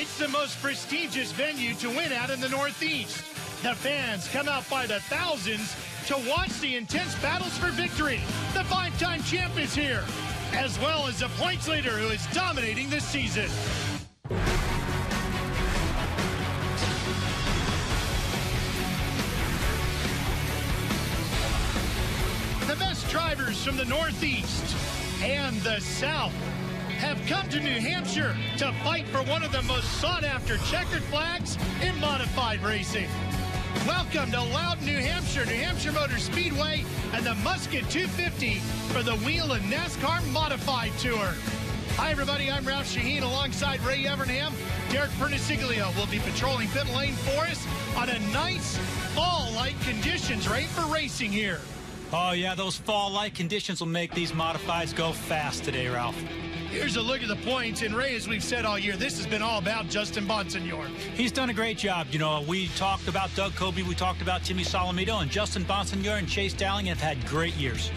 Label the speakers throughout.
Speaker 1: It's the most prestigious venue to win at in the Northeast. The fans come out by the thousands to watch the intense battles for victory. The five-time champ is here, as well as the points leader who is dominating this season. The best drivers from the Northeast and the South have come to New Hampshire to fight for one of the most sought-after checkered flags in modified racing. Welcome to Loudon, New Hampshire Motor Speedway, and the Musket 250 for the Whelen NASCAR Modified Tour. Hi, everybody. I'm Ralph Shaheen alongside Ray Evernham. Derek Perniciglio will be patrolling pit lane for us on a nice fall-like conditions, right, for racing here.
Speaker 2: Oh, yeah, those fall-like conditions will make these modifieds go fast today, Ralph.
Speaker 1: Here's a look at the points. And, Ray, as we've said all year, this has been all about Justin Bonsignore.
Speaker 2: He's done a great job. You know, we talked about Doug Coby, we talked about Timmy Solomito, and Justin Bonsignore and Chase Dowling have had great years.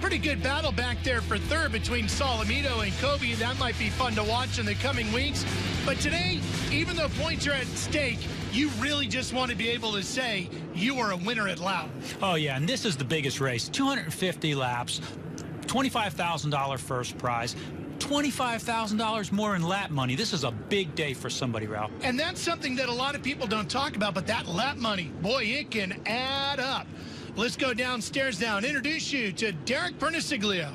Speaker 1: Pretty good battle back there for third between Solomito and Coby. That might be fun to watch in the coming weeks. But today, even though points are at stake, you really just want to be able to say you are a winner at Loudon.
Speaker 2: Oh, yeah, and this is the biggest race. 250 laps, $25,000 first prize. $25,000 more in lap money. This is a big day for somebody, Ralph.
Speaker 1: And that's something that a lot of people don't talk about, but that lap money, boy, it can add up. Let's go downstairs now and introduce you to Derek Perniciglio.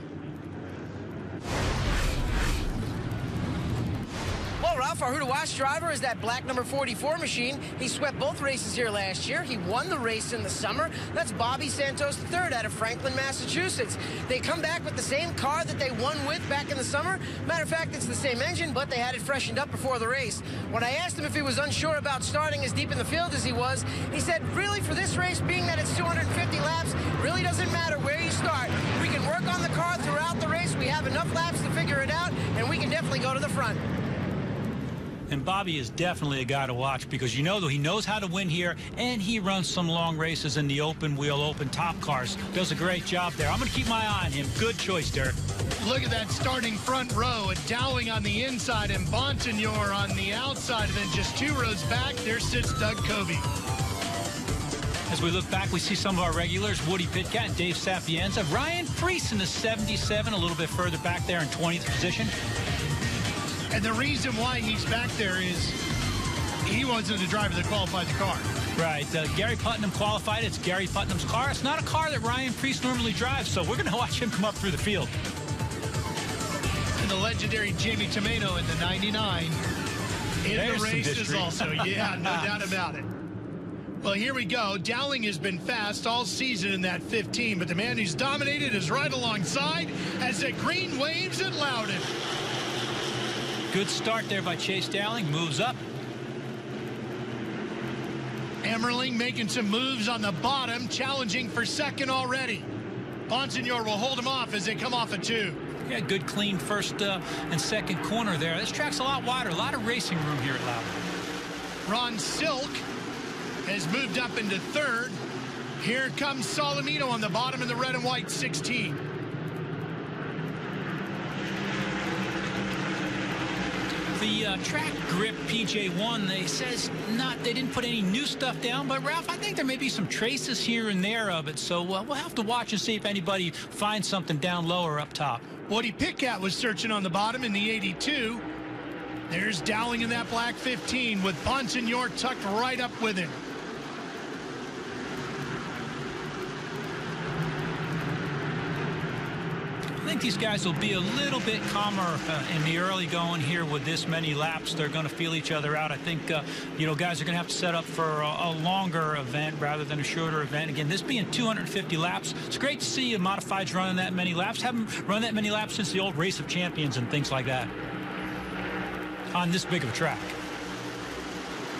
Speaker 3: Well, Ralph, our Who to Watch driver is that black number 44 machine. He swept both races here last year. He won the race in the summer. That's Bobby Santos III out of Franklin, Massachusetts. They come back with the same car that they won with back in the summer. Matter of fact, it's the same engine, but they had it freshened up before the race. When I asked him if he was unsure about starting as deep in the field as he was, he said, really, for this race, being that it's 250 laps, really doesn't matter where you start. We can work on the car throughout the race. We have enough laps to figure it out, and we can definitely go to the front.
Speaker 2: And Bobby is definitely a guy to watch because you know he knows how to win here, and he runs some long races in the open wheel, open top cars. Does a great job there. I'm going to keep my eye on him. Good choice, Derek.
Speaker 1: Look at that starting front row. Dowling on the inside and Bonsignore on the outside. And then just two rows back, there sits Doug Coby.
Speaker 2: As we look back, we see some of our regulars, Woody Pitkat and Dave Sapienza. Ryan Preece in the 77, a little bit further back there in 20th position.
Speaker 1: And the reason why he's back there is he wasn't the driver that qualified the car.
Speaker 2: Right. Gary Putnam qualified. It's Gary Putnam's car. It's not a car that Ryan Preece normally drives, so we're going to watch him come up through the field.
Speaker 1: And the legendary Jamie Tomato in the 99 in
Speaker 2: There's
Speaker 1: the races also. Yeah, no doubt about it. Well, here we go. Dowling has been fast all season in that 15, but the man who's dominated is right alongside as the green waves at Loudon.
Speaker 2: Good start there by Chase Dowling. Moves up.
Speaker 1: Emmerling making some moves on the bottom, challenging for second already. Bonsignore will hold him off as they come off a two.
Speaker 2: Yeah, good clean first and second corner there. This track's a lot wider, a lot of racing room here at Loudon.
Speaker 1: Ron Silk has moved up into third. Here comes Solomito on the bottom in the red and white 16.
Speaker 2: The track grip PJ1, they didn't put any new stuff down, but Ralph, I think there may be some traces here and there of it, so we'll have to watch and see if anybody finds something down low or up top.
Speaker 1: Woody Pitkat was searching on the bottom in the 82. There's Dowling in that black 15 with Bonsignore tucked right up with him.
Speaker 2: I think these guys will be a little bit calmer in the early going here with this many laps. They're going to feel each other out. I think, you know, guys are going to have to set up for a longer event rather than a shorter event. Again, this being 250 laps, it's great to see modifieds running that many laps. Haven't run that many laps since the old Race of Champions and things like that on this big of a track.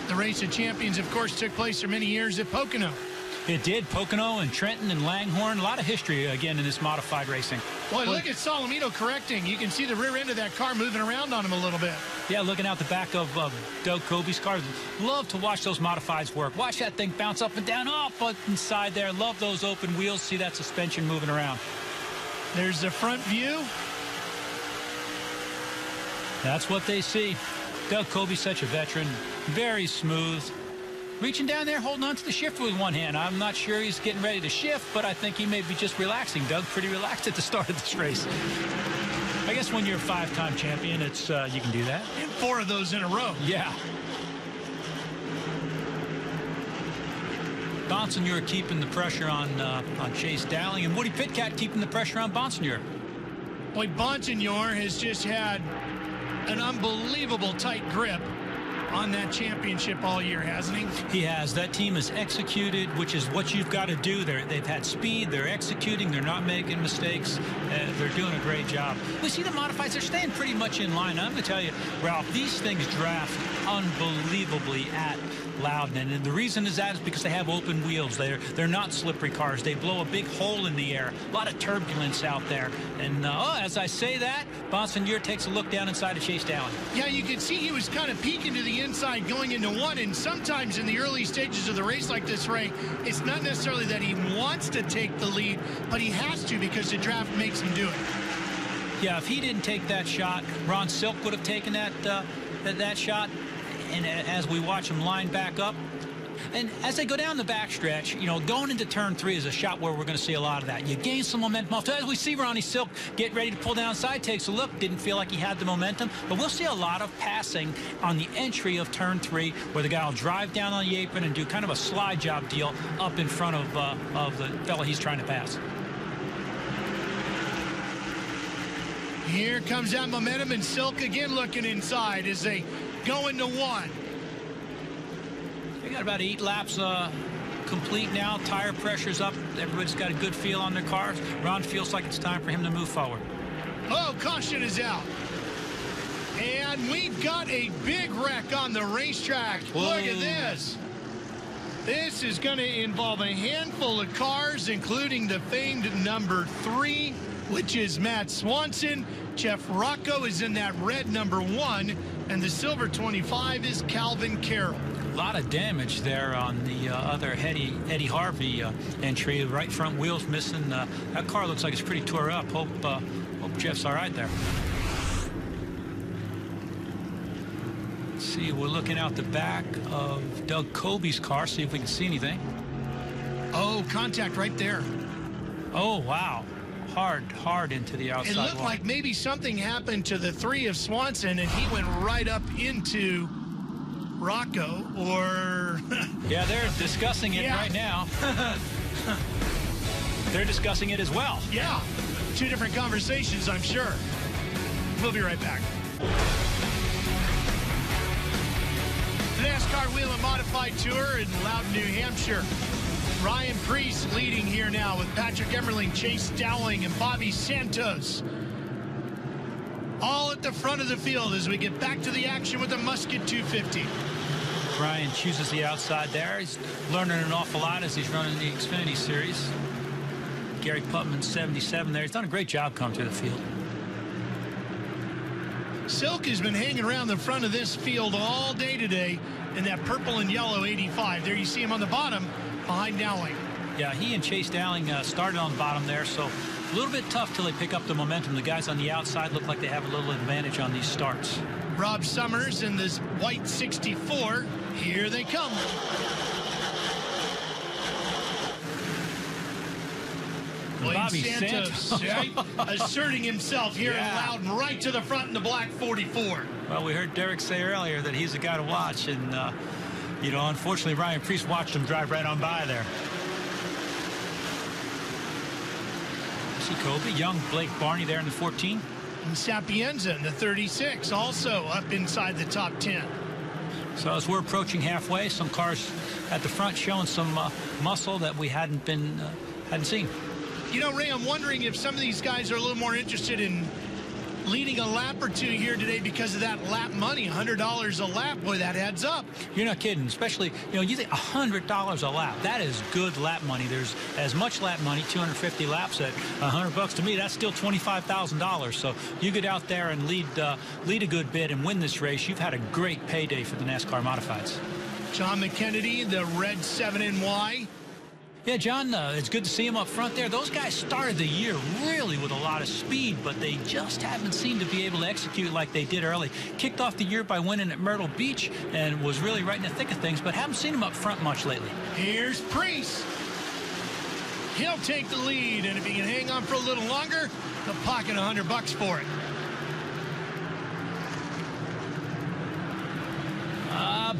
Speaker 1: The Race of Champions, of course, took place for many years at Pocono.
Speaker 2: It did. Pocono and Trenton and Langhorne. A lot of history, again, in this modified racing.
Speaker 1: Boy, look at Solomito correcting. You can see the rear end of that car moving around on him a little bit.
Speaker 2: Yeah, looking out the back of Doug Coby's car. Love to watch those modifieds work. Watch that thing bounce up and down, up inside there. Love those open wheels. See that suspension moving around.
Speaker 1: There's the front view.
Speaker 2: That's what they see. Doug Coby's such a veteran, very smooth. Reaching down there, holding on to the shifter with one hand. I'm not sure he's getting ready to shift, but I think he may be just relaxing. Doug pretty relaxed at the start of this race. I guess when you're a 5-time champion, it's you can do that.
Speaker 1: And 4 of those in a row.
Speaker 2: Yeah. Bonsignor keeping the pressure on Chase Dowling, and Woody Pitkat keeping the pressure on Bonsignor.
Speaker 1: Boy, Bonsignor has just had an unbelievable tight grip on that championship all year, hasn't he?
Speaker 2: He has. That team has executed, which is what you've got to do. They've had speed. They're executing. They're not making mistakes. They're doing a great job. We see the modifieds. They're staying pretty much in line. I'm going to tell you, Ralph, these things draft unbelievably at Loudon, and the reason is because they have open wheels. They're not slippery cars. They blow a big hole in the air. A lot of turbulence out there. And as I say that, Bonsignor takes a look down inside of Chase Dowling.
Speaker 1: Yeah, you can see he was kind of peeking to the inside going into one, and sometimes in the early stages of the race like this, Ray, it's not necessarily that he wants to take the lead, but he has to because the draft makes him do it.
Speaker 2: Yeah, if he didn't take that shot, Ron Silk would have taken that shot. And as we watch him line back up, and as they go down the backstretch, you know, going into turn 3 is a shot where we're going to see a lot of that. You gain some momentum off. As we see Ronnie Silk get ready to pull down side, takes a look, didn't feel like he had the momentum, but we'll see a lot of passing on the entry of turn 3, where the guy will drive down on the apron and do kind of a slide job deal up in front of the fella he's trying to pass.
Speaker 1: Here comes that momentum, and Silk again looking inside as they go into one.
Speaker 2: They got about 8 laps complete now. Tire pressure's up. Everybody's got a good feel on their cars. Ron feels like it's time for him to move forward.
Speaker 1: Oh, caution is out. And we've got a big wreck on the racetrack.
Speaker 2: Whoa.
Speaker 1: Look at this. This is going to involve a handful of cars, including the famed number 3, which is Matt Swanson. Jeff Rocco is in that red number 1, and the silver 25 is Calvin Carroll.
Speaker 2: A lot of damage there on the other Eddie Harvey entry. Right front wheels missing. That car looks like it's pretty tore up. Hope Jeff's all right there. Let's see, we're looking out the back of Doug Coby's car, see if we can see anything.
Speaker 1: Oh, contact right there.
Speaker 2: Oh, wow. Hard into the outside.
Speaker 1: It looked
Speaker 2: line.
Speaker 1: like maybe something happened to the 3 of Swanson, and he went right up into Rocco, or...
Speaker 2: Yeah, they're discussing it right now. They're discussing it as well.
Speaker 1: Yeah, 2 different conversations, I'm sure. We'll be right back. The NASCAR Whelen Modified Tour in Loudon, New Hampshire. Ryan Preece leading here now with Patrick Emmerling, Chase Dowling, and Bobby Santos. All at the front of the field as we get back to the action with the Musket 250.
Speaker 2: Ryan chooses the outside there. He's learning an awful lot as he's running the Xfinity Series. Gary Putman, 77 there. He's done a great job coming through the field.
Speaker 1: Silk has been hanging around the front of this field all day today in that purple and yellow 85. There you see him on the bottom behind Dowling.
Speaker 2: Yeah, he and Chase Dowling started on the bottom there, so a little bit tough till they pick up the momentum. The guys on the outside look like they have a little advantage on these starts.
Speaker 1: Rob Summers in this white 64. Here they come.
Speaker 2: Bobby
Speaker 1: Santos right? Asserting himself here in Loudon, right to the front in the black 44.
Speaker 2: Well, we heard Derek say earlier that he's the guy to watch, and you know, unfortunately, Ryan Preece watched him drive right on by there. See Coby, young Blake Barney there in the 14.
Speaker 1: And Sapienza in the 36, also up inside the top 10.
Speaker 2: So as we're approaching halfway, some cars at the front showing some muscle that we hadn't seen.
Speaker 1: You know, Ray, I'm wondering if some of these guys are a little more interested in leading a lap or 2 here today because of that lap money, $100 a lap. Boy, that adds up.
Speaker 2: You're not kidding. Especially, you know, you think $100 a lap. That is good lap money. There's as much lap money, 250 laps at $100 to me. That's still $25,000. So you get out there and lead a good bit and win this race. You've had a great payday for the NASCAR Modifieds.
Speaker 1: John McKennedy, the red 7NY.
Speaker 2: Yeah, John, it's good to see him up front there. Those guys started the year really with a lot of speed, but they just haven't seemed to be able to execute like they did early. Kicked off the year by winning at Myrtle Beach and was really right in the thick of things, but haven't seen him up front much lately.
Speaker 1: Here's Priest. He'll take the lead, and if he can hang on for a little longer, he'll pocket $100 for it.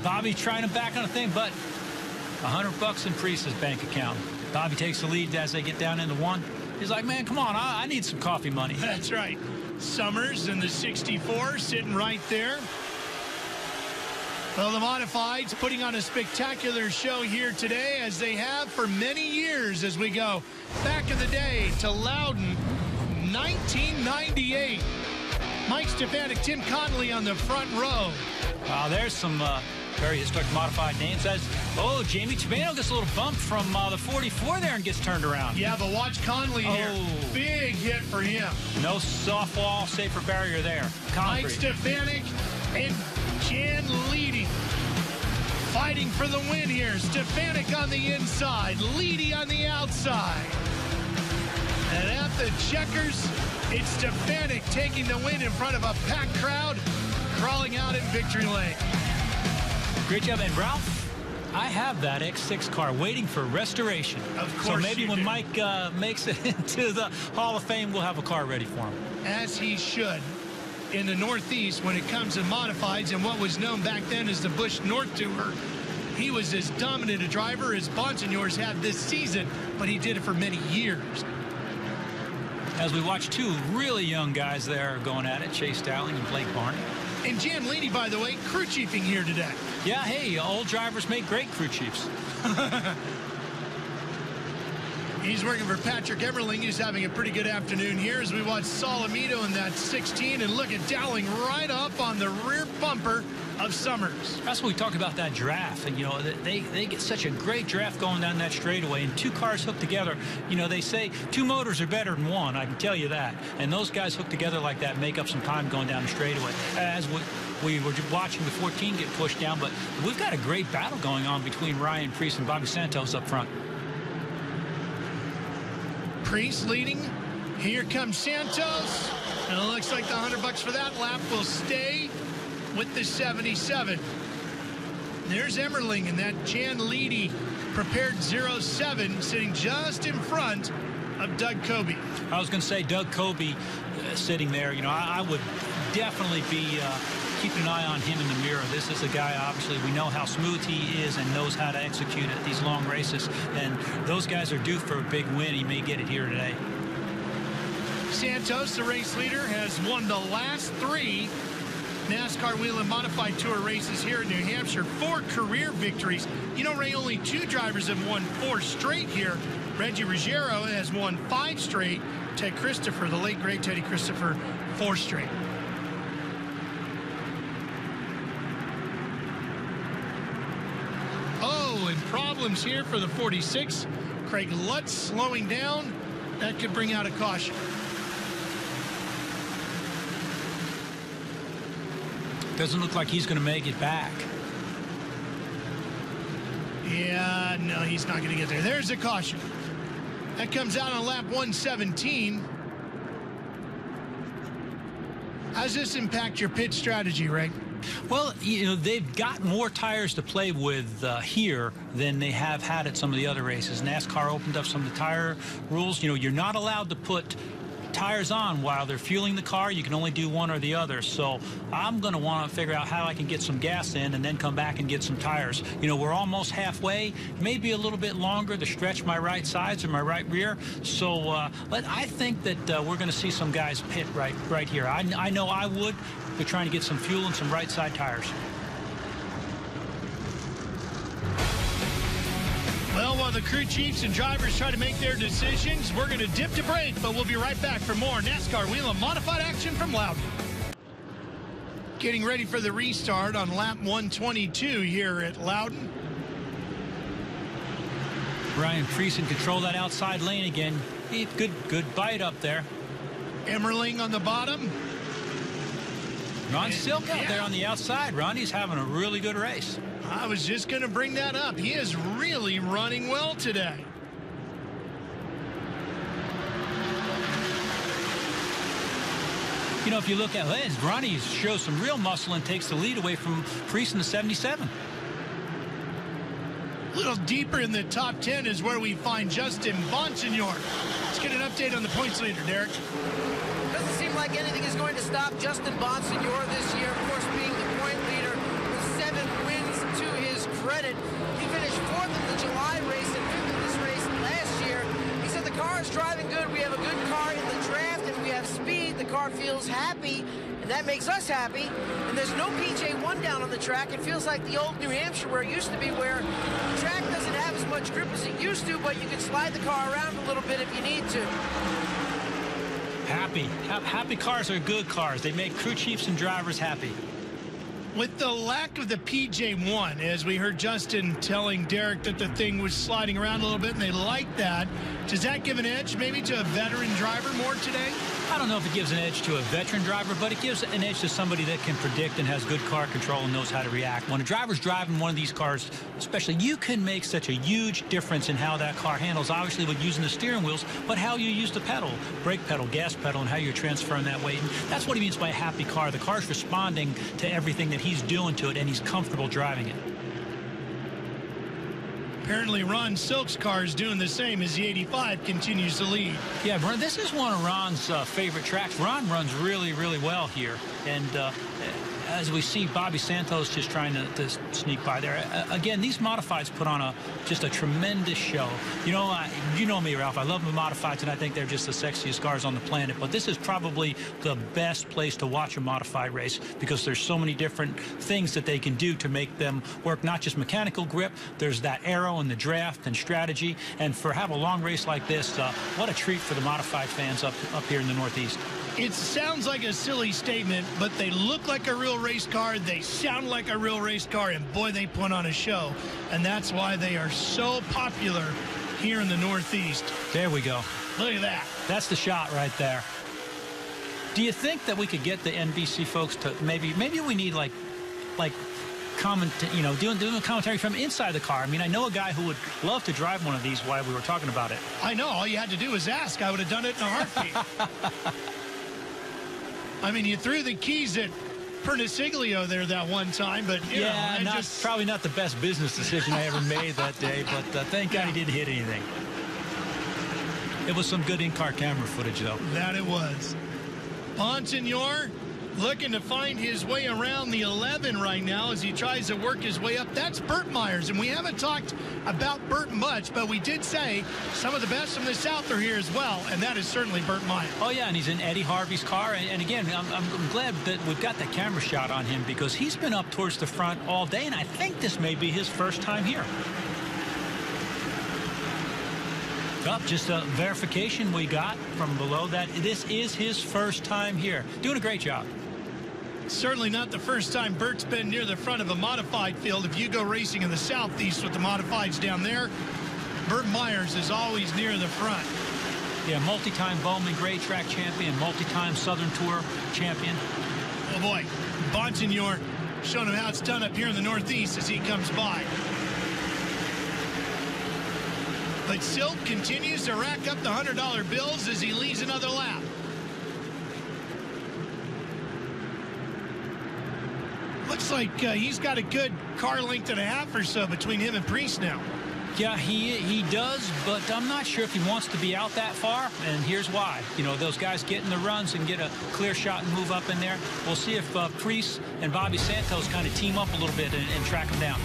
Speaker 2: Bobby trying to back on a thing, but $100 in Priest's bank account. Bobby takes the lead as they get down into one. He's like, man, come on, I need some coffee money.
Speaker 1: That's right. Summers in the 64 sitting right there. Well, the Modifieds putting on a spectacular show here today, as they have for many years, as we go back in the day to Loudon, 1998. Mike Stefanik, Tim Connolly on the front row.
Speaker 2: Wow, there's some very historic modified names. Oh, Jamie Tabano gets a little bump from the 44 there and gets turned around.
Speaker 1: Yeah, but watch Conley here. Big hit for him.
Speaker 2: No softball, safer barrier there. Concrete.
Speaker 1: Mike Stefanik and Jan Leedy fighting for the win here. Stefanik on the inside, Leedy on the outside. And at the checkers, it's Stefanik taking the win in front of a packed crowd, crawling out in victory lane.
Speaker 2: Great job. And Ralph, I have that X6 car waiting for restoration.
Speaker 1: Of course.
Speaker 2: So maybe when Mike makes it into the Hall of Fame, we'll have a car ready for him.
Speaker 1: As he should. In the Northeast, when it comes to modifieds and what was known back then as the Busch North Tour, he was as dominant a driver as Bonsignors have this season, but he did it for many years.
Speaker 2: As we watch two really young guys there going at it, Chase Dowling and Blake Barney.
Speaker 1: And Jan Leedy, by the way, crew chiefing here today.
Speaker 2: Yeah, hey, old drivers make great crew chiefs.
Speaker 1: He's working for Patrick Emmerling. He's having a pretty good afternoon here as we watch Solomito in that 16. And look at Dowling right up on the rear bumper of Summers.
Speaker 2: That's what we talk about, that draft. And, you know, they get such a great draft going down that straightaway. And two cars hooked together, you know, they say two motors are better than one. I can tell you that. And those guys hooked together like that make up some time going down the straightaway. As we were watching the 14 get pushed down. But we've got a great battle going on between Ryan Priest and Bobby Santos up front.
Speaker 1: Priest leading. Here comes Santos. And it looks like the $100 for that lap will stay with the 77. There's Emmerling and that Jan Leedy prepared 07 sitting just in front of Doug Coby.
Speaker 2: I was going to say Doug Coby sitting there. You know, I would definitely be keeping an eye on him in the mirror. This is a guy, obviously, we know how smooth he is and knows how to execute at these long races. And those guys are due for a big win. He may get it here today.
Speaker 1: Santos, the race leader, has won the last 3 NASCAR Whelen Modified Tour races here in New Hampshire. 4 career victories. You know, Ray, only 2 drivers have won 4 straight here. Reggie Ruggiero has won 5 straight. Ted Christopher, the late great Teddy Christopher, 4 straight. Oh, and problems here for the 46. Craig Lutz slowing down. That could bring out a caution.
Speaker 2: Doesn't look like he's going to make it back.
Speaker 1: Yeah, no, he's not going to get there. There's a caution. That comes out on lap 117. How does this impact your pit strategy, Ray?
Speaker 2: Well, you know, they've got more tires to play with here than they have had at some of the other races. NASCAR opened up some of the tire rules. You know, you're not allowed to put tires on while they're fueling the car. You can only do one or the other. So I'm going to want to figure out how I can get some gas in and then come back and get some tires. You know, we're almost halfway, maybe a little bit longer to stretch my right sides or my right rear. So I think that we're going to see some guys pit right here. I know I would. We're trying to get some fuel and some right side tires.
Speaker 1: Well, while the crew chiefs and drivers try to make their decisions, we're going to dip to break, but we'll be right back for more NASCAR Whelen Modified action from Loudon. Getting ready for the restart on lap 122 here at Loudon.
Speaker 2: Ryan Priest in control of that outside lane again. Good bite up there.
Speaker 1: Emmerling on the bottom.
Speaker 2: Ron Silk out there on the outside. Ronnie's having a really good race.
Speaker 1: I was just going to bring that up. He is really running well today.
Speaker 2: You know, if you look at Ronnie shows some real muscle and takes the lead away from Priest in the 77.
Speaker 1: A little deeper in the top 10 is where we find Justin Bonsignor. Let's get an update on the points leader, Derek.
Speaker 3: Doesn't seem like anything is going to stop Justin Bonsignor this year, of course, being the point leader with 7 wins to his credit. He finished 4th in the July race and 5th in this race last year. He said the car is driving good. We have a good car in the draft, and we have speed. The car feels happy, and that makes us happy. And there's no PJ1 down on the track. It feels like the old New Hampshire where it used to be, where the track doesn't have as much grip as it used to, but you can slide the car around a little bit if you need to.
Speaker 2: Happy cars are good cars. They make crew chiefs and drivers happy.
Speaker 1: With the lack of the PJ1, as we heard Justin telling Derek that the thing was sliding around a little bit and they like that, does that give an edge maybe to a veteran driver more today?
Speaker 2: I don't know if it gives an edge to a veteran driver, but it gives an edge to somebody that can predict and has good car control and knows how to react. When a driver's driving one of these cars, especially, you can make such a huge difference in how that car handles, obviously with using the steering wheels, but how you use the pedal, brake pedal, gas pedal, and how you're transferring that weight. And that's what he means by a happy car. The car's responding to everything that he's doing to it, and he's comfortable driving it.
Speaker 1: Apparently Ron Silk's car is doing the same as the 85 continues to lead.
Speaker 2: Yeah, this is one of Ron's favorite tracks. Ron runs really, really well here. And as we see Bobby Santos just trying to sneak by there. Again, these modifieds put on just a tremendous show. You know me, Ralph. I love the modifieds, and I think they're just the sexiest cars on the planet. But this is probably the best place to watch a modified race because there's so many different things that they can do to make them work. Not just mechanical grip. There's that aero and the draft and strategy. And for have a long race like this, what a treat for the modified fans up here in the Northeast.
Speaker 1: It sounds like a silly statement, but they look like a real race car. They sound like a real race car, and boy, they put on a show. And that's why they are so popular here in the Northeast.
Speaker 2: There we go.
Speaker 1: Look at that.
Speaker 2: That's the shot right there. Do you think that we could get the NBC folks to maybe we need like comment, doing a commentary from inside the car? I mean, I know a guy who would love to drive one of these while we were talking about it.
Speaker 1: I know. All you had to do was ask. I would have done it in a heartbeat. I mean, you threw the keys at Perniciglio there that one time, but
Speaker 2: probably not the best business decision I ever made that day, but thank God he didn't hit anything. It was some good in-car camera footage, though.
Speaker 1: That it was. Bonsignor looking to find his way around the 11 right now as he tries to work his way up. That's Burt Myers, and we haven't talked about Burt much, but we did say some of the best from the South are here as well, and that is certainly Burt Myers.
Speaker 2: Oh, yeah, and he's in Eddie Harvey's car, and again, I'm glad that we've got that camera shot on him because he's been up towards the front all day, and I think this may be his first time here. Just a verification we got from below that this is his first time here. Doing a great job.
Speaker 1: Certainly not the first time Burt's been near the front of a modified field. If you go racing in the Southeast with the modifieds down there, Burt Myers is always near the front.
Speaker 2: Yeah, multi-time Bowman Gray Track champion, multi-time Southern Tour champion.
Speaker 1: Oh boy, Bonsignor showing him how it's done up here in the Northeast as he comes by. But Silk continues to rack up the $100 bills as he leads another lap. Looks like he's got a good car length and a half or so between him and Priest now.
Speaker 2: Yeah, he does, but I'm not sure if he wants to be out that far, and here's why. You know, those guys get in the runs and get a clear shot and move up in there. We'll see if Priest and Bobby Santos kind of team up a little bit and track him down.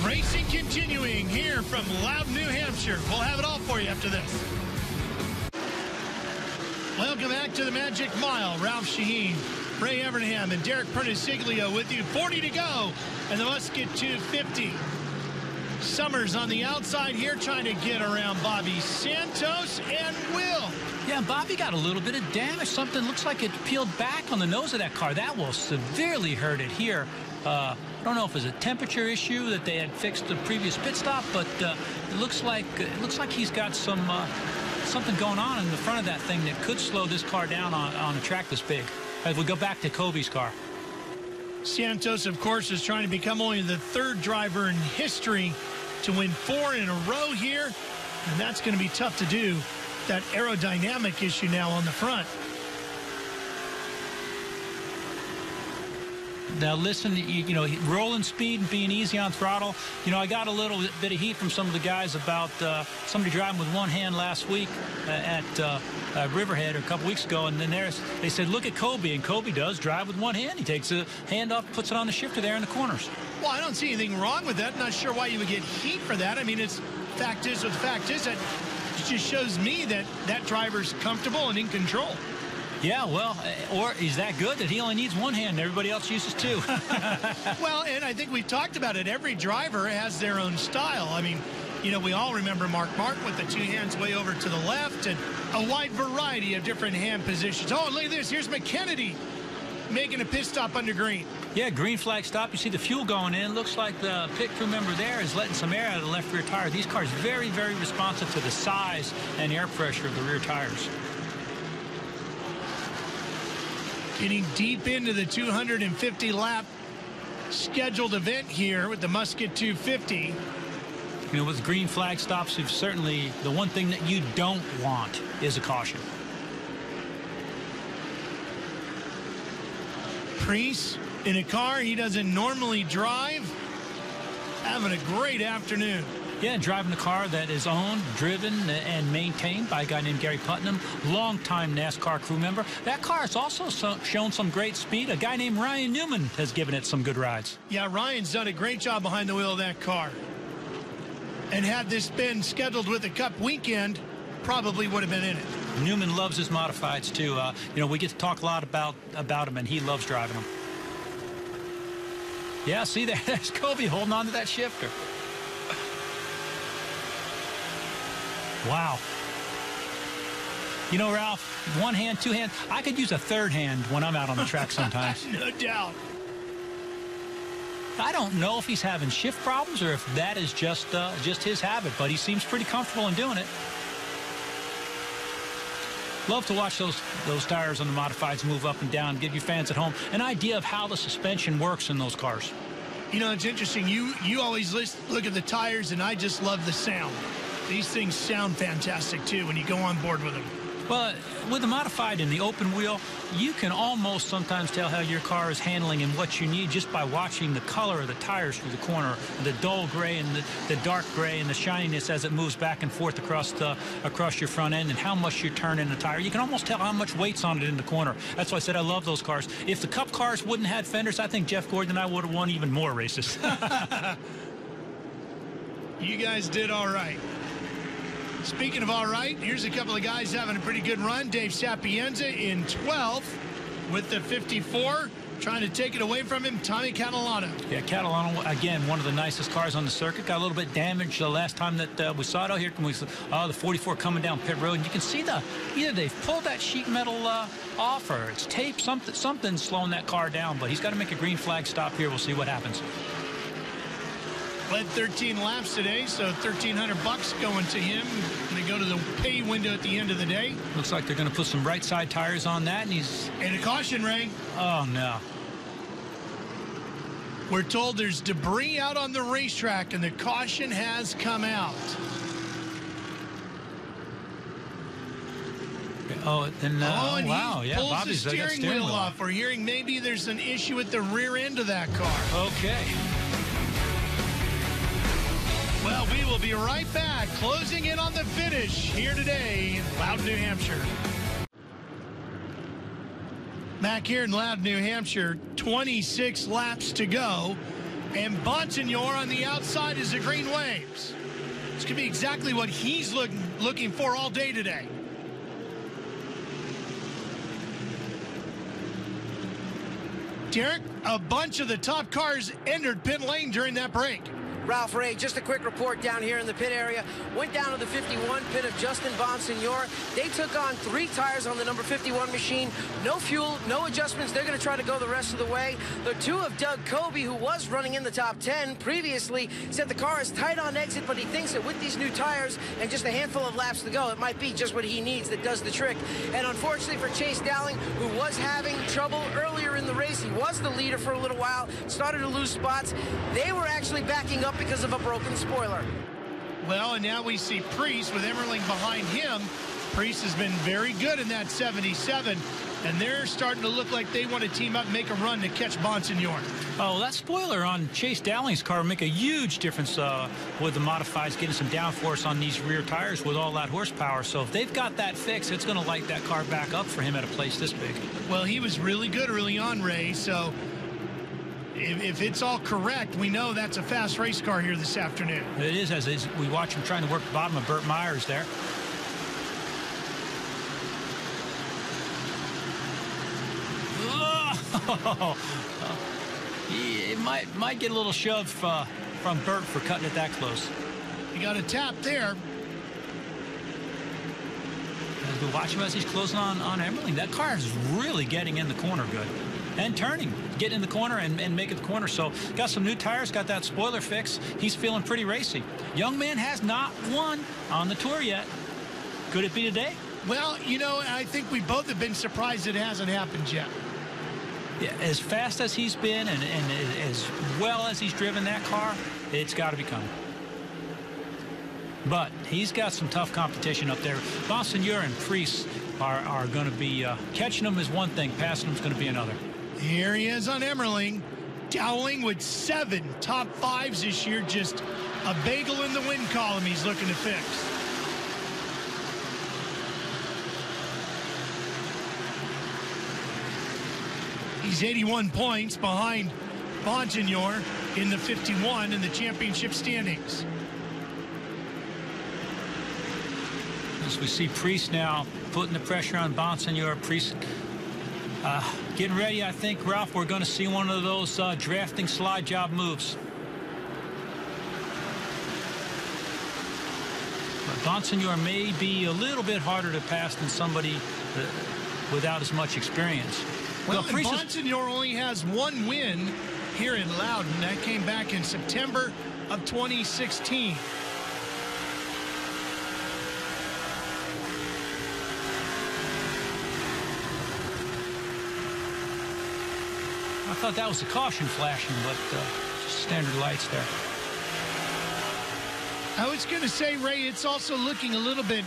Speaker 1: Racing continuing here from Loudon, New Hampshire. We'll have it all for you after this. Welcome back to the Magic Mile. Ralph Shaheen, Ray Evernham, and Derek Perniciglio with you. 40 to go, and the Musket 250. Summers on the outside here trying to get around Bobby Santos and Will.
Speaker 2: Yeah, Bobby got a little bit of damage. Something looks like it peeled back on the nose of that car. That will severely hurt it here. I don't know if it's a temperature issue that they had fixed the previous pit stop, but it looks like he's got something going on in the front of that thing that could slow this car down on a track this big. As we go back to Kobe's car.
Speaker 1: Santos, of course, is trying to become only the third driver in history to win 4 in a row here, and that's going to be tough to do. That aerodynamic issue now on the front.
Speaker 2: Now listen, you know, rolling speed and being easy on throttle. You know, I got a little bit of heat from some of the guys about somebody driving with one hand last week at Riverhead a couple weeks ago, and then they said, look at Kobe, and Kobe does drive with one hand. He takes a hand off, puts it on the shifter there in the corners.
Speaker 1: Well, I don't see anything wrong with that. Not sure why you would get heat for that. I mean, the fact is that it just shows me that that driver's comfortable and in control.
Speaker 2: Yeah, well, or he's that good that he only needs one hand. Everybody else uses two.
Speaker 1: Well, and I think we've talked about it. Every driver has their own style. I mean, you know, we all remember Mark with the two hands way over to the left and a wide variety of different hand positions. Oh, look at this. Here's McKennedy making a pit stop under green.
Speaker 2: Yeah, green flag stop. You see the fuel going in. Looks like the pit crew member there is letting some air out of the left rear tire. These cars very, very responsive to the size and air pressure of the rear tires.
Speaker 1: Getting deep into the 250-lap scheduled event here with the Musket 250.
Speaker 2: You know, with green flag stops, certainly the one thing that you don't want is a caution.
Speaker 1: Preece in a car he doesn't normally drive, having a great afternoon.
Speaker 2: Yeah, driving a car that is owned, driven, and maintained by a guy named Gary Putnam, longtime NASCAR crew member. That car has also shown some great speed. A guy named Ryan Newman has given it some good rides.
Speaker 1: Yeah, Ryan's done a great job behind the wheel of that car. And had this been scheduled with a Cup weekend, probably would have been in it.
Speaker 2: Newman loves his modifieds, too. You know, we get to talk a lot about him, and he loves driving them. Yeah, see, there's Kobe holding on to that shifter. Wow. You know, Ralph, one hand, two hands. I could use a third hand when I'm out on the track sometimes.
Speaker 1: No doubt.
Speaker 2: I don't know if he's having shift problems or if that is just his habit, but he seems pretty comfortable in doing it. Love to watch those tires on the modifieds move up and down, give you fans at home an idea of how the suspension works in those cars.
Speaker 1: You know, it's interesting. You always look at the tires, and I just love the sound. These things sound fantastic, too, when you go on board with them.
Speaker 2: Well, with the modified and the open wheel, you can almost sometimes tell how your car is handling and what you need just by watching the color of the tires through the corner, the dull gray and the dark gray and the shininess as it moves back and forth across your front end and how much you turn in the tire. You can almost tell how much weight's on it in the corner. That's why I said I love those cars. If the Cup cars wouldn't have had fenders, I think Jeff Gordon and I would have won even more races.
Speaker 1: You guys did all right. Speaking of all right, here's a couple of guys having a pretty good run. Dave Sapienza in 12th with the 54. Trying to take it away from him, Tommy Catalano. Yeah,
Speaker 2: Catalano, again, one of the nicest cars on the circuit. Got a little bit damaged the last time that we saw it. Oh, here can we see the 44 coming down pit road. And you can see either they've pulled that sheet metal off or it's taped. Something's slowing that car down. But he's got to make a green flag stop here. We'll see what happens.
Speaker 1: Led 13 laps today, so $1,300 going to him. They go to the pay window at the end of the day.
Speaker 2: Looks like they're going to put some right side tires on that,
Speaker 1: and a caution, Ray.
Speaker 2: Oh no.
Speaker 1: We're told there's debris out on the racetrack, and the caution has come out.
Speaker 2: Oh, and
Speaker 1: wow,
Speaker 2: yeah,
Speaker 1: pulls
Speaker 2: Bobby's
Speaker 1: the steering wheel off. We're hearing maybe there's an issue with the rear end of that car.
Speaker 2: Okay.
Speaker 1: Well, we will be right back, closing in on the finish here today in Loudon, New Hampshire. Back here in Loudon, New Hampshire, 26 laps to go, and Bonsignor on the outside is the green waves. This could be exactly what he's looking for all day today. Derek, a bunch of the top cars entered pit lane during that break.
Speaker 3: Ralph, Ray, just a quick report down here in the pit area. Went down to the 51 pit of Justin Bonsignor. They took on 3 tires on the number 51 machine. No fuel, no adjustments. They're going to try to go the rest of the way. The 2 of Doug Kobe, who was running in the top 10 previously, said the car is tight on exit, but he thinks that with these new tires and just a handful of laps to go, it might be just what he needs that does the trick. And unfortunately for Chase Dowling, who was having trouble earlier in the race, he was the leader for a little while, started to lose spots. They were actually backing up because of a broken spoiler.
Speaker 1: Well, and now we see Preece with Emmerling behind him. Priest has been very good in that 77, and they're starting to look like they want to team up and make a run to catch Bonsignor.
Speaker 2: Oh, that spoiler on Chase Dowling's car will make a huge difference with the modifieds getting some downforce on these rear tires with all that horsepower. So if they've got that fixed, it's going to light that car back up for him at a place this big.
Speaker 1: Well, he was really good early on, Ray, so if it's all correct, we know that's a fast race car here this afternoon.
Speaker 2: It is, as we watch him trying to work the bottom of Burt Myers there. It might get a little shove from Burt for cutting it that close.
Speaker 1: You got a tap there.
Speaker 2: As we watch him as he's closing on Emmerling, that car is really getting in the corner good. And turning, getting in the corner and making the corner. So got some new tires, got that spoiler fix. He's feeling pretty racy. Young man has not won on the tour yet. Could it be today?
Speaker 1: Well, you know, I think we both have been surprised it hasn't happened yet.
Speaker 2: Yeah, as fast as he's been and as well as he's driven that car, it's got to be coming. But he's got some tough competition up there. Bonsignor and Priest are going to be catching him is one thing, passing him is going to be another.
Speaker 1: Here he is on Emmerling. Dowling with 7 top 5s this year. Just a bagel in the win column he's looking to fix. He's 81 points behind Bonsignor in the 51 in the championship standings.
Speaker 2: As we see Priest now putting the pressure on Bonsignor. Priest getting ready, I think, Ralph, we're going to see one of those drafting slide job moves. But Bonsignor may be a little bit harder to pass than somebody without as much experience.
Speaker 1: Well, Bonsignor only has 1 win here in Loudon. That came back in September of 2016.
Speaker 2: I thought that was a caution flashing, but just standard lights there.
Speaker 1: I was going to say, Ray, it's also looking a little bit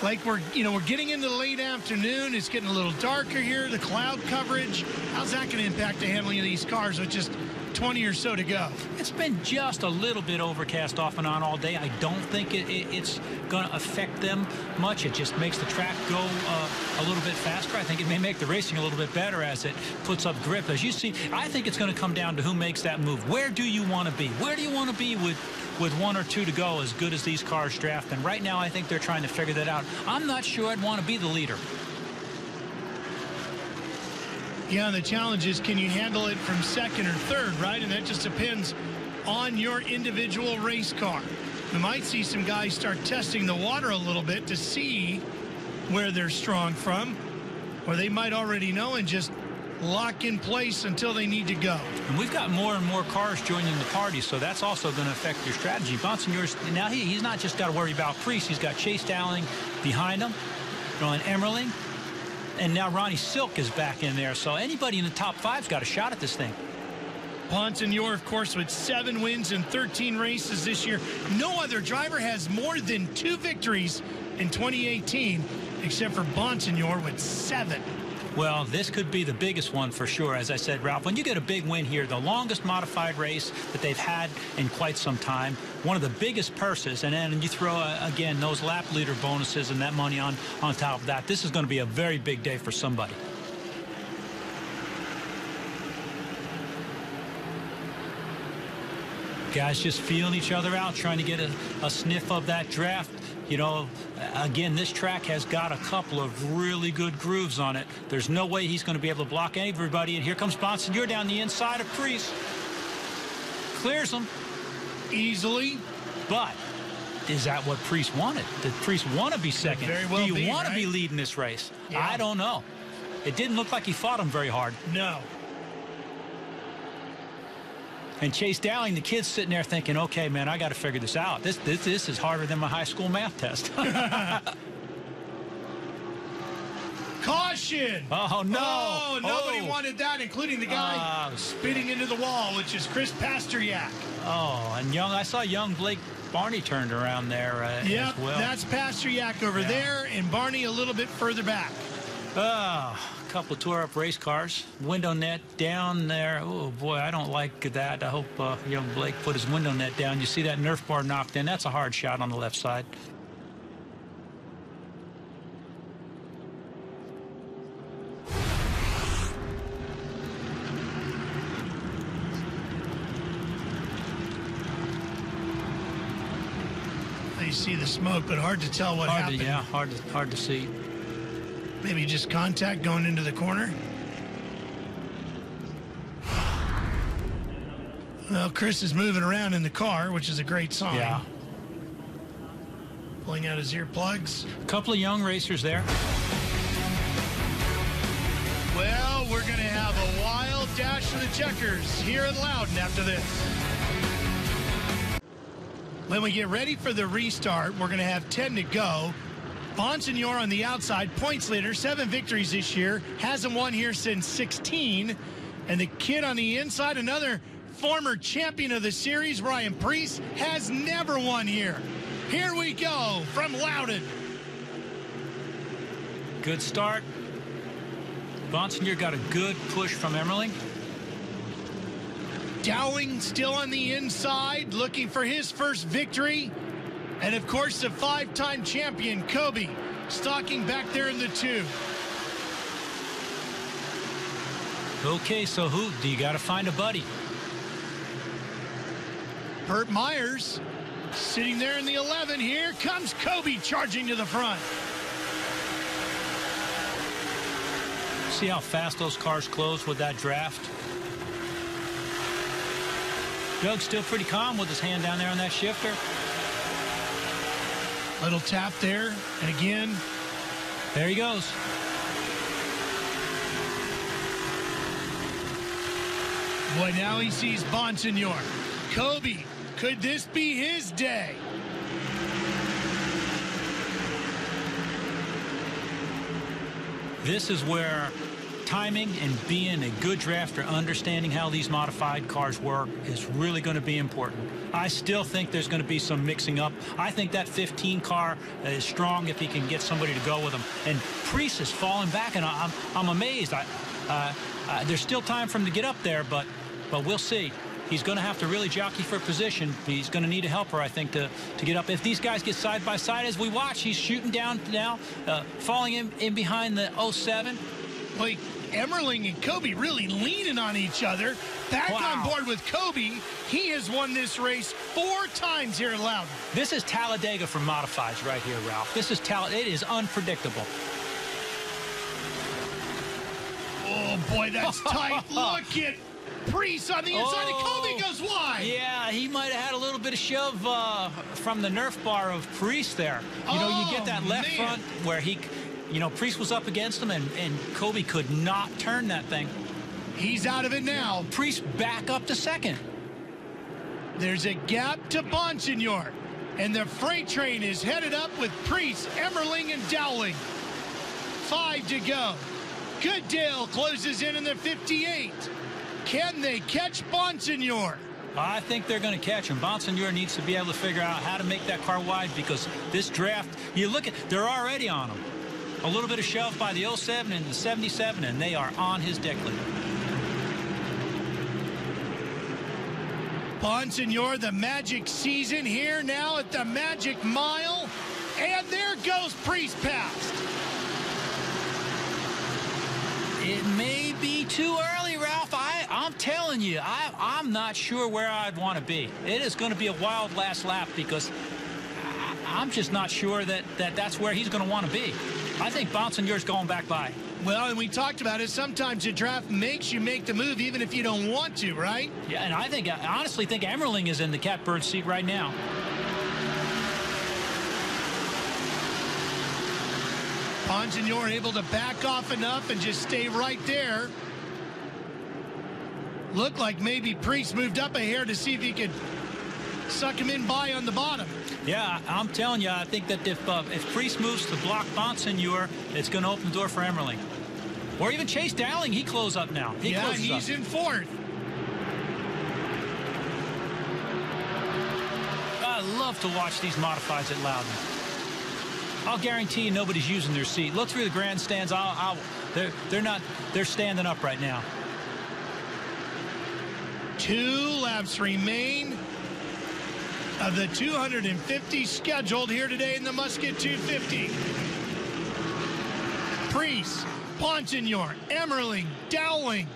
Speaker 1: like we're getting into the late afternoon. It's getting a little darker here. The cloud coverage, how's that going to impact the handling of these cars with just 20 or so to go?
Speaker 2: It's been just a little bit overcast off and on all day. I don't think it's going to affect them much. It just makes the track go a little bit faster. I think it may make the racing a little bit better as it puts up grip. As you see, I think it's going to come down to who makes that move. Where do you want to be? Where do you want to be with 1 or 2 to go, as good as these cars draft? And right now, I think they're trying to figure that out. I'm not sure I'd want to be the leader.
Speaker 1: Yeah, the challenge is, can you handle it from 2nd or 3rd, right? And that just depends on your individual race car. We might see some guys start testing the water a little bit to see where they're strong from, or they might already know and just lock in place until they need to go.
Speaker 2: And we've got more and more cars joining the party, so that's also going to affect your strategy. Bonsignor's now he's not just got to worry about Priest. He's got Chase Dowling behind him, and Emmerling. And now Ronnie Silk is back in there. So anybody in the top 5's got a shot at this thing.
Speaker 1: Bonsignor, of course, with 7 wins in 13 races this year. No other driver has more than 2 victories in 2018, except for Bonsignor with 7.
Speaker 2: Well, this could be the biggest one for sure. As I said, Ralph, when you get a big win here, the longest modified race that they've had in quite some time, one of the biggest purses, and then you throw, again, those lap leader bonuses and that money on top of that, this is going to be a very big day for somebody. Guys just feeling each other out, trying to get a sniff of that draft. You know, again, this track has got a couple of really good grooves on it. There's no way he's going to be able to block everybody. And here comes Bonsignor down the inside of Priest. Clears him
Speaker 1: easily.
Speaker 2: But is that what Priest wanted? Did Priest want to be second?
Speaker 1: Very well.
Speaker 2: Do you want to be leading this race?
Speaker 1: Yeah.
Speaker 2: I don't know. It didn't look like he fought him very hard.
Speaker 1: No.
Speaker 2: And Chase Dowling, the kid's sitting there thinking, okay, man, I got to figure this out. This is harder than my high school math test.
Speaker 1: Caution!
Speaker 2: Oh, no.
Speaker 1: Oh, nobody wanted that, including the guy spitting into the wall, which is Chris Pasteryak.
Speaker 2: Oh, and I saw young Blake Barney turned around there
Speaker 1: yep,
Speaker 2: as well.
Speaker 1: That's Pasteryak over there, and Barney a little bit further back.
Speaker 2: A couple tore up race cars. Window net down there. Oh, boy, I don't like that. I hope young Blake put his window net down. You see that Nerf bar knocked in. That's a hard shot on the left side.
Speaker 1: You see the smoke, but hard to tell what happened.
Speaker 2: Yeah, hard to see.
Speaker 1: Maybe just contact going into the corner. Well, Chris is moving around in the car, which is a great sign.
Speaker 2: Yeah.
Speaker 1: Pulling out his earplugs.
Speaker 2: A couple of young racers there.
Speaker 1: Well, we're going to have a wild dash of the checkers here at Loudon after this. When we get ready for the restart, we're going to have 10 to go. Bonsignor on the outside, points leader, 7 victories this year. Hasn't won here since 16. And the kid on the inside, another former champion of the series, Ryan Preece, has never won here. Here we go from Loudon.
Speaker 2: Good start. Bonsignor got a good push from Emmerling.
Speaker 1: Dowling still on the inside, looking for his first victory. And, of course, the 5-time champion, Kobe, stalking back there in the 2.
Speaker 2: Okay, so who? Do you got to find a buddy?
Speaker 1: Burt Myers sitting there in the 11. Here comes Kobe charging to the front.
Speaker 2: See how fast those cars close with that draft? Doug's still pretty calm with his hand down there on that shifter.
Speaker 1: Little tap there, and again.
Speaker 2: There he goes.
Speaker 1: Boy, now he sees Bonsignor. Kobe, could this be his day?
Speaker 2: This is where timing and being a good drafter, understanding how these modified cars work, is really going to be important. I still think there's going to be some mixing up. I think that 15 car is strong if he can get somebody to go with him. And Preece is falling back, and I'm amazed. There's still time for him to get up there, but we'll see. He's going to have to really jockey for position. He's going to need a helper, I think, to get up. If these guys get side by side as we watch, he's shooting down now, falling in behind the 07.
Speaker 1: Like Emmerling and Kobe really leaning on each other. Back on board with Kobe. He has won this race 4 times here at Loudon.
Speaker 2: This is Talladega for modifieds right here, Ralph. This is It is unpredictable.
Speaker 1: Oh, boy, that's tight. Look at Preece on the inside, and Kobe goes wide.
Speaker 2: Yeah, he might have had a little bit of shove from the Nerf bar of Preece there. You know, you get that left front where he, you know, Preece was up against him, and Kobe could not turn that thing.
Speaker 1: He's out of it now.
Speaker 2: Preece back up to second.
Speaker 1: There's a gap to Bonsignor, and the freight train is headed up with Preece, Emmerling, and Dowling. 5 to go. Goodale closes in the 58. Can they catch Bonsignor?
Speaker 2: I think they're going to catch him. Bonsignor needs to be able to figure out how to make that car wide, because this draft, you look at, they're already on him. A little bit of shove by the 07 and the 77, and they are on his deck lid.
Speaker 1: Bonsignor, the magic season here now at the magic mile. And there goes Preece past.
Speaker 2: It may be too early, Ralph. I'm telling you, I'm not sure where I'd want to be. It is going to be a wild last lap, because I'm just not sure that's where he's going to want to be. I think Bonsignor's going back by.
Speaker 1: Well, and we talked about it. Sometimes the draft makes you make the move even if you don't want to, right?
Speaker 2: Yeah, and I honestly think Emmerling is in the catbird seat right now.
Speaker 1: Bonsignor able to back off enough and just stay right there. Looked like maybe Preece moved up a hair to see if he could suck him in by on the bottom.
Speaker 2: Yeah, I'm telling you, I think that if Preece moves to block Bonsignor, it's going to open the door for Emmerling. Or even Chase Dowling, he closes up now.
Speaker 1: He's in 4th.
Speaker 2: I love to watch these modifieds at Loudon. I'll guarantee you nobody's using their seat. Look through the grandstands. They're standing up right now.
Speaker 1: 2 laps remain of the 250 scheduled here today in the Musket 250. Priest, Bonsignor, Emmerling, Dowling,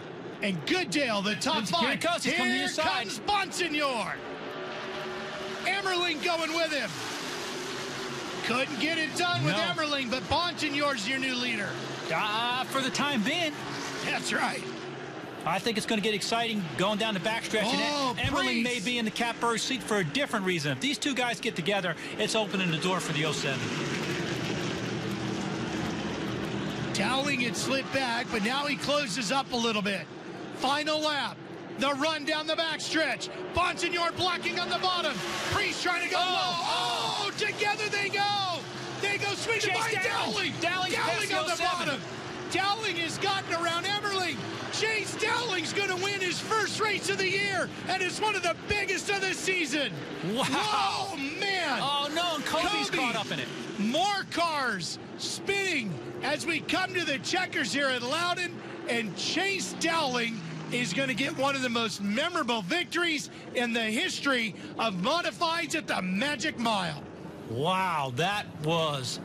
Speaker 1: and Goodale, the top 5.
Speaker 2: Here
Speaker 1: comes Bonsignor. Emmerling going with him. Couldn't get it done with Emmerling, but Bonsignor's your new leader.
Speaker 2: For the time being.
Speaker 1: That's right.
Speaker 2: I think it's going to get exciting going down the backstretch. And Emmerling may be in the catbird seat for a different reason. If these two guys get together, it's opening the door for the 07.
Speaker 1: Dowling had slipped back, but now he closes up a little bit. Final lap. The run down the backstretch. Bonsignor blocking on the bottom. Priest trying to go low. Oh, together they go. They go sweeping by Dowling. Dowling on the bottom. Dowling has gotten around Emmerling. Chase Dowling's going to win his first race of the year, and it's one of the biggest of the season.
Speaker 2: Wow.
Speaker 1: Oh, man.
Speaker 2: Oh, no, and Kobe's caught up in it.
Speaker 1: More cars spinning as we come to the checkers here at Loudon, and Chase Dowling is going to get one of the most memorable victories in the history of modifieds at the Magic Mile.
Speaker 2: Wow, that was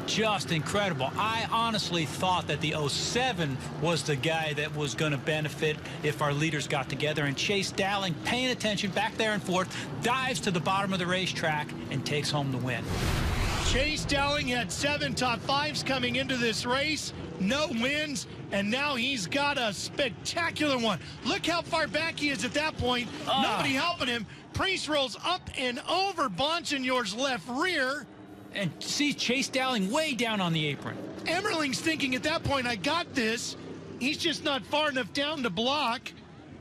Speaker 2: just incredible. I honestly thought that the 07 was the guy that was going to benefit if our leaders got together, and Chase Dowling, paying attention back there and forth, dives to the bottom of the racetrack and takes home the win.
Speaker 1: Chase Dowling had 7 top 5s coming into this race, no wins, and now he's got a spectacular one. Look how far back he is at that point. Nobody helping him. Priest rolls up and over Bonsignor's left rear.
Speaker 2: And see Chase Dowling way down on the apron.
Speaker 1: Emmerling's thinking at that point, I got this. He's just not far enough down to block.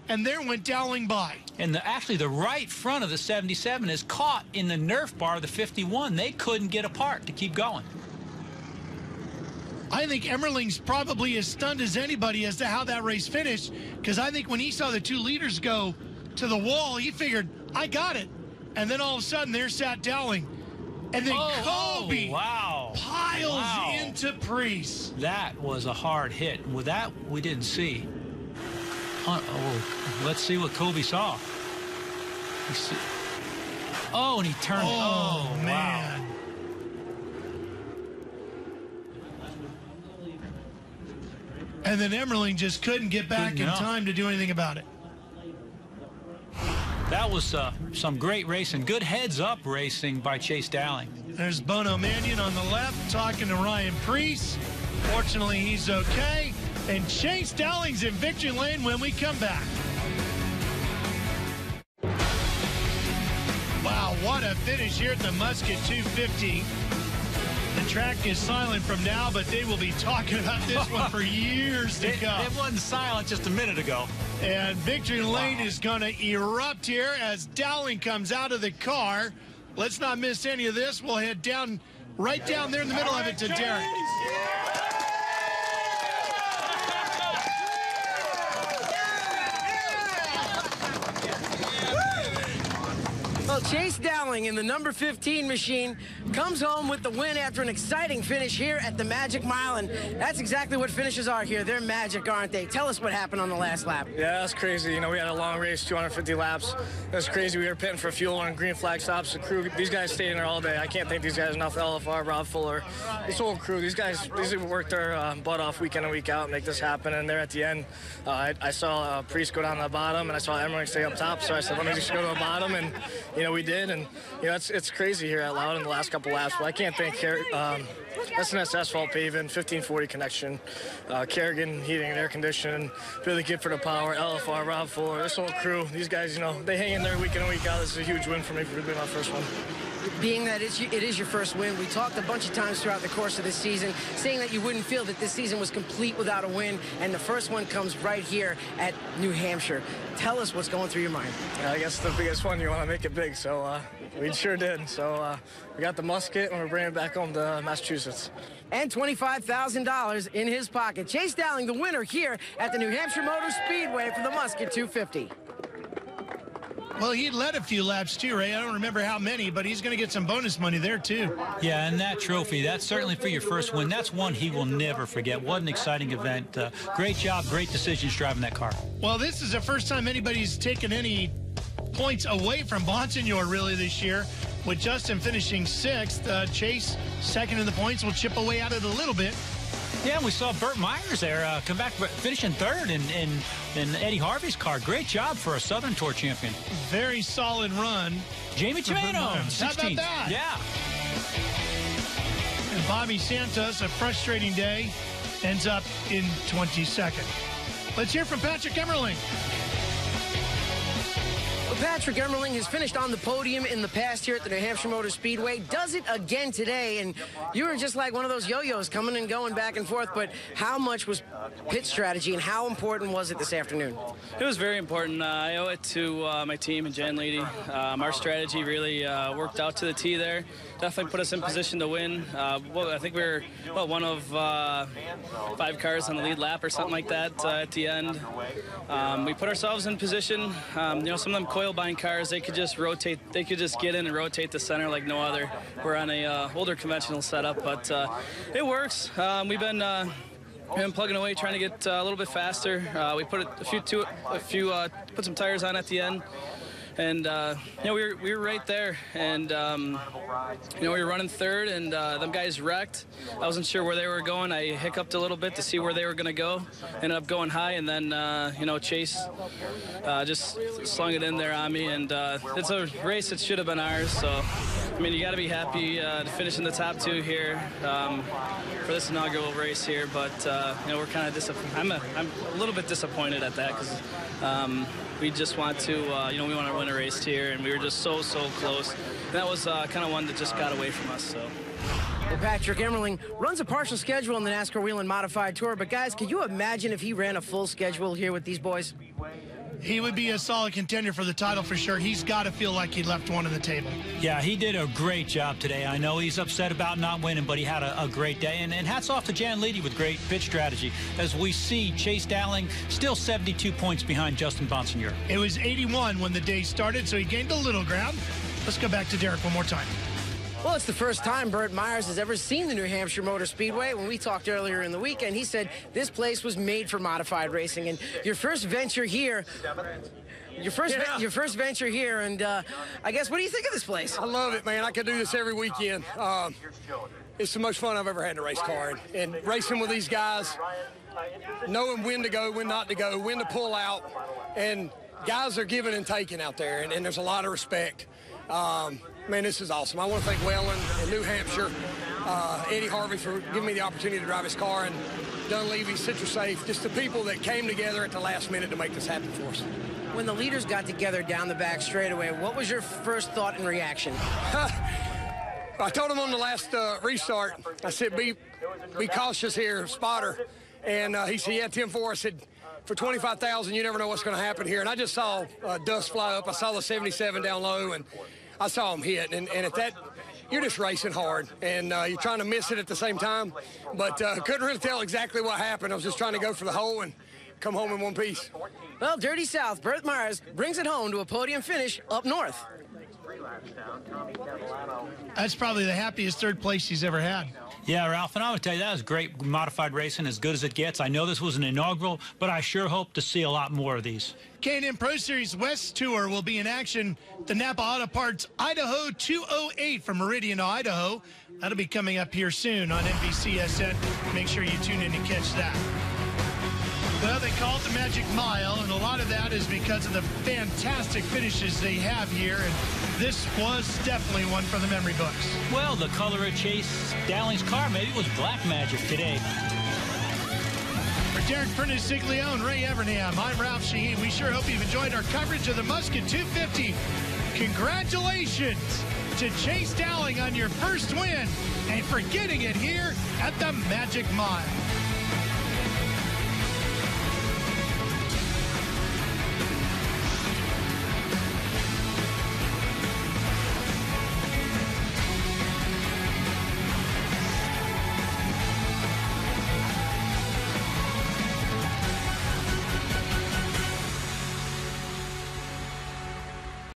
Speaker 1: And there went Dowling by.
Speaker 2: And actually the right front of the 77 is caught in the Nerf bar of the 51. They couldn't get apart to keep going.
Speaker 1: I think Emmerling's probably as stunned as anybody as to how that race finished, because I think when he saw the 2 leaders go to the wall, he figured, I got it. And then all of a sudden, there sat Dowling. And then Kobe piles into Priest.
Speaker 2: That was a hard hit. With that, we didn't see. Let's see what Kobe saw. And he turned.
Speaker 1: Oh, man.
Speaker 2: Wow.
Speaker 1: And then Emmerling just couldn't get back in time to do anything about it.
Speaker 2: That was some great racing. Good heads-up racing by Chase Dowling.
Speaker 1: There's Bono Mannion on the left talking to Ryan Priest. Fortunately, he's okay. And Chase Dowling's in victory lane when we come back. Wow, what a finish here at the Musket 250. The track is silent from now, but they will be talking about this one for years to come.
Speaker 2: It wasn't silent just a minute ago.
Speaker 1: And victory lane is going to erupt here as Dowling comes out of the car. Let's not miss any of this. We'll head down, right down there in the middle of it to Derek.
Speaker 3: Well, Chase Dowling in the number 15 machine comes home with the win after an exciting finish here at the Magic Mile, and that's exactly what finishes are here. They're magic, aren't they? Tell us what happened on the last lap.
Speaker 4: Yeah, that's crazy. You know, we had a long race, 250 laps. It was crazy. We were pitting for fuel on green flag stops. The crew, these guys stayed in there all day. I can't thank these guys enough. LFR, Rob Fuller, this whole crew. These guys worked their butt off week in and week out and make this happen. And there at the end, I saw Priest go down to the bottom, and I saw Emmerling stay up top. So I said, let me just go to the bottom, and you know, we did, and you know, it's crazy here at Loudon in the last couple laps. But I can't thank SNS Asphalt Paving, 1540 Connection, Kerrigan Heating and Air Conditioning, Billy Gifford of Power, LFR, Rob Fuller, this whole crew. These guys, you know, they hang in there week in and week out. This is a huge win for me for being my first one.
Speaker 3: Being that it is your first win, we talked a bunch of times throughout the course of this season, saying that you wouldn't feel that this season was complete without a win, and the first one comes right here at New Hampshire. Tell us what's going through your mind.
Speaker 4: I guess the biggest one, you want to make it big, so we sure did. So we got the Musket, and we're bringing it back home to Massachusetts.
Speaker 3: And $25,000 in his pocket. Chase Dowling, the winner here at the New Hampshire Motor Speedway for the Musket 250.
Speaker 1: Well, he led a few laps too, Ray. I don't remember how many, but he's going to get some bonus money there too.
Speaker 2: Yeah, and that trophy, that's certainly for your first win. That's one he will never forget. What an exciting event. Great job, great decisions driving that car.
Speaker 1: Well, this is the first time anybody's taken any points away from Bonsignor really this year, with Justin finishing 6th. Chase second in the points, will chip away at it a little bit.
Speaker 2: Yeah, we saw Burt Myers there come back, finishing 3rd in Eddie Harvey's car. Great job for a Southern Tour champion.
Speaker 1: Very solid run.
Speaker 2: Jamie Chimeno, 16th.
Speaker 1: How about that?
Speaker 2: Yeah.
Speaker 1: And Bobby Santos, a frustrating day, ends up in 22nd. Let's hear from Patrick Emmerling.
Speaker 3: Well, Patrick Emmerling has finished on the podium in the past here at the New Hampshire Motor Speedway. Does it again today, and you were just like one of those yo-yos coming and going back and forth, but how much was pit strategy and how important was it this afternoon?
Speaker 5: It was very important. I owe it to my team and Jan Leedy. Our strategy really worked out to the T there. Definitely put us in position to win. Well, I think we were one of 5 cars on the lead lap or something like that at the end. We put ourselves in position. Some of them coil-bind cars, they could just rotate. They could just get in and rotate the center like no other. We're on a older conventional setup, but it works. We've been plugging away, trying to get a little bit faster. We put put some tires on at the end. And we were right there, and we were running 3rd, and them guys wrecked. I wasn't sure where they were going. I hiccuped a little bit to see where they were going to go. Ended up going high, and then Chase just slung it in there on me. And it's a race that should have been ours. So I mean, you got to be happy to finish in the top 2 here for this inaugural race here. But we're kind of disappointed. I'm a little bit disappointed at that because. We just want to, we want to win a race here, and we were just so close. And that was kind of one that just got away from us. So.
Speaker 3: Well, Patrick Emmerling runs a partial schedule in the NASCAR Whelen Modified Tour, but guys, could you imagine if he ran a full schedule here with these boys?
Speaker 1: He would be a solid contender for the title for sure. He's got to feel like he left one on the table.
Speaker 2: Yeah, he did a great job today. I know he's upset about not winning, but he had a great day. And hats off to Jan Leedy with great pit strategy. As we see, Chase Dowling still 72 points behind Justin Bonsignor.
Speaker 1: It was 81 when the day started, so he gained a little ground. Let's go back to Derek one more time.
Speaker 3: Well, it's the first time Burt Myers has ever seen the New Hampshire Motor Speedway. When we talked earlier in the weekend, he said this place was made for modified racing. And your first venture here, and I guess, what do you think of this place?
Speaker 6: I love it, man. I could do this every weekend. It's the most fun I've ever had in a race car. And racing with these guys, knowing when to go, when not to go, when to pull out. And guys are giving and taking out there, and there's a lot of respect. Man, this is awesome. I want to thank Whelen and New Hampshire, Eddie Harvey for giving me the opportunity to drive his car, and Dunleavy, CitraSafe, just the people that came together at the last minute to make this happen for us.
Speaker 3: When the leaders got together down the back straightaway, what was your first thought and reaction?
Speaker 6: I told him on the last restart, I said, be cautious here, spotter. And he said, yeah, 10-4. I said, for 25,000, you never know what's going to happen here. And I just saw dust fly up. I saw the 77 down low, and I saw him hit. And at that, you're just racing hard, and you're trying to miss it at the same time. But couldn't really tell exactly what happened. I was just trying to go for the hole and come home in one piece.
Speaker 3: Well, Dirty South, Burt Myers brings it home to a podium finish up north.
Speaker 1: That's probably the happiest third place he's ever had.
Speaker 2: Yeah, Ralph, and I would tell you that was great modified racing, as good as it gets. I know this was an inaugural, but I sure hope to see a lot more of these.
Speaker 1: K&N Pro Series West Tour will be in action. The Napa Auto Parts Idaho 208 from Meridian, Idaho. That'll be coming up here soon on NBCSN. Make sure you tune in to catch that. Well, they call it the Magic Mile, and a lot of that is because of the fantastic finishes they have here, and this was definitely one for the memory books.
Speaker 2: Well, the color of Chase Dowling's car, maybe it was black magic today.
Speaker 1: For Derek Prentice-Siglione, Ray Evernham, I'm Ralph Shaheen. We sure hope you've enjoyed our coverage of the Musket 250. Congratulations to Chase Dowling on your first win, and for getting it here at the Magic Mile.